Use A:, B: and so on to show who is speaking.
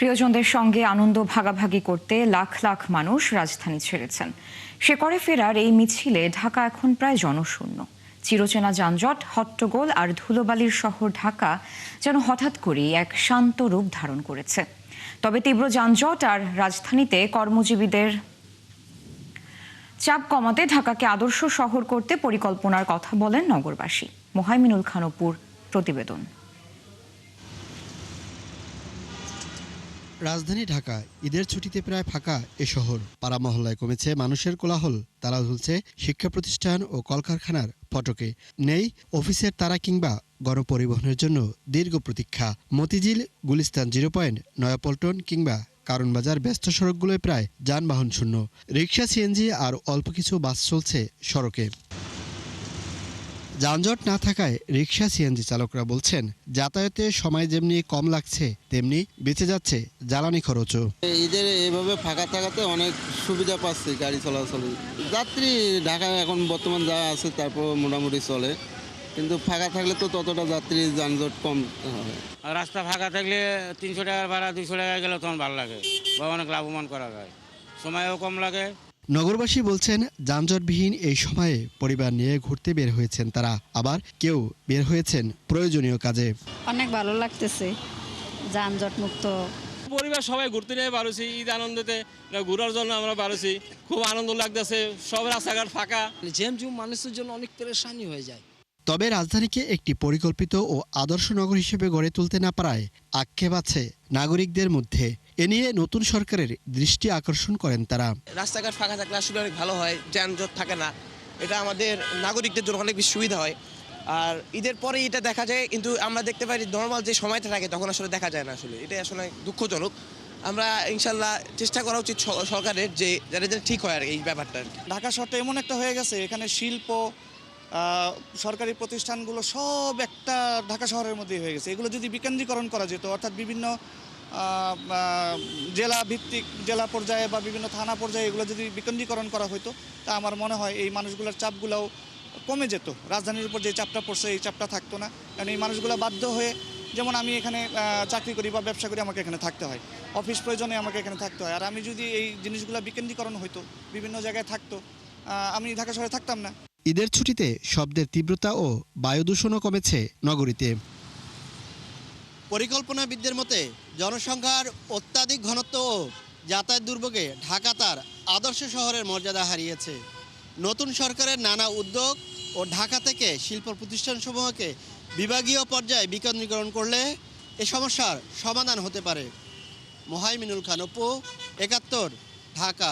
A: প্রিয়জনদের সঙ্গে আনন্দ ভাগাভাগি করতে লাখ লাখ মানুষ রাজধানী ছেড়েছেন। শেকড়ে ফেরার এই মিছিলে ঢাকা এখন প্রায় জনশূন্য। চিরচেনা যানজট, হট্টগোল আর ধুলোবালির শহর ঢাকা যেন হঠাৎ করেই এক শান্ত রূপ ধারণ করেছে। তবে তীব্র যানজট আর রাজধানীতে কর্মজীবীদের চাপ কমাতে ঢাকাকে আদর্শ শহর করতে পরিকল্পনার কথা বলেন নগরবাসী। মোহাইমিনুল খান অপুর প্রতিবেদন।
B: রাজধানী ঢাকা ঈদের ছুটিতে প্রায় ফাঁকা এ শহর। পাড়া মহল্লায় কমেছে মানুষের কোলাহল, তালা ঝুলছে শিক্ষা প্রতিষ্ঠান ও কলকারখানার ফটকে। নেই অফিসের তারা কিংবা গণপরিবহনের জন্য দীর্ঘ প্রতীক্ষা। মতিঝিল, গুলিস্তান 0 পয়েন্ট, নয়াপল্টন কিংবা কারণবাজার ব্যস্ত সড়কগুলোয় প্রায় যানবাহন শূন্য। রিকশা, সিএনজি আর অল্প কিছু বাস চলছে সড়কে। যানজট না থাকায় রিকশা, সিএনজি চালকরা বলছেন, যাতায়াতে সময় যেমনি কম লাগছে তেমনি বেঁচে যাচ্ছে জ্বালানি খরচও।
C: ঈদের এভাবে ফাঁকা থাকাতে অনেক সুবিধা পাচ্ছি গাড়ি চলাচলে। যাত্রী ঢাকায় এখন বর্তমান যা আছে তারপর মোটামুটি চলে, কিন্তু ফাঁকা থাকলে তো ততটা যাত্রী যানজট কম হয়।
D: রাস্তা ফাঁকা থাকলে 300 টাকার ভাড়া 200 টাকা গেলে তখন ভালো লাগে বা অনেক লাভবান করা যায়, সময়ও কম লাগে।
B: নগরবাসী বলছেন, যানজটবিহীন এই সময়ে পরিবার নিয়ে ঘুরতে বের হয়েছেন তারা, আবার কেউ বের হয়েছেন প্রয়োজনীয় কাজে।
E: অনেক ভালো লাগতেছে, যানজট মুক্ত
F: পরিবার সবাই ঘুরতে নিয়ে পারছি। ঈদ আনন্দতে ঘোরার জন্য আমরা পারছি, খুব আনন্দ লাগতেছে। সব রাস্তাঘাট ফাঁকা,
G: ঝেমঝুম মানুষের জন্য অনেক পেরেশানি হয়ে যায়।
B: তবে রাজধানীকে একটি পরিকল্পিত ও আদর্শ নগর হিসেবে গড়ে তুলতে না পারায় আক্ষেপ আছে নাগরিকদের মধ্যে। এ নিয়ে নতুন সরকারের দৃষ্টি আকর্ষণ করেন তারা।
H: রাস্তাঘাট ফাঁকা থাকলে আসলে অনেক ভালো হয়, যানজট থাকে না, এটা আমাদের নাগরিকদের জন্য অনেক বেশি সুবিধা হয়। আর ঈদের পরে এটা দেখা যায়, কিন্তু আমরা দেখতে পাই নর্মাল যে সময়টা থাকে তখন আসলে দেখা যায় না। আসলে এটা আসলে দুঃখজনক। আমরা ইনশাল্লাহ চেষ্টা করা উচিত সরকারের যে যারা ঠিক হয় আর এই ব্যাপারটা।
I: ঢাকা শহরটা এমন একটা হয়ে গেছে, এখানে শিল্প, সরকারি প্রতিষ্ঠানগুলো সব একটা ঢাকা শহরের মধ্যেই হয়ে গেছে। এগুলো যদি বিকেন্দ্রীকরণ করা যেত, অর্থাৎ বিভিন্ন জেলা ভিত্তিক, জেলা পর্যায়ে বা বিভিন্ন থানা পর্যায়ে এগুলো যদি বিকেন্দ্রীকরণ করা হতো, তা আমার মনে হয় এই মানুষগুলোর চাপগুলোও কমে যেত। রাজধানীর উপর যে চাপটা পড়ছে এই চাপটা থাকতো না। কারণ এই মানুষগুলো বাধ্য হয়ে, যেমন আমি এখানে চাকরি করি বা ব্যবসা করি, আমাকে এখানে থাকতে হয়, অফিস প্রয়োজনে আমাকে এখানে থাকতে হয়। আর আমি যদি এই জিনিসগুলো বিকেন্দ্রীকরণ হতো, বিভিন্ন জায়গায় থাকতো, আমি ঢাকা শহরে থাকতাম না।
B: ঈদের ছুটিতে শব্দের তীব্রতা ও বায়ু দূষণও কমেছে নগরীতে। পরিকল্পনাবিদদের মতে জনসংখ্যার অত্যাধিক ঘনত্ব ও যাতায়াত দুর্ভোগে ঢাকা তার আদর্শ শহরের মর্যাদা হারিয়েছে। নতুন সরকারের নানা উদ্যোগ ও ঢাকা থেকে শিল্প প্রতিষ্ঠানসমূহকে বিভাগীয় পর্যায়ে বিকেন্দ্রীকরণ করলে এ সমস্যার সমাধান হতে পারে। মোহাইমিনুল খান অপু, ৭১, ঢাকা।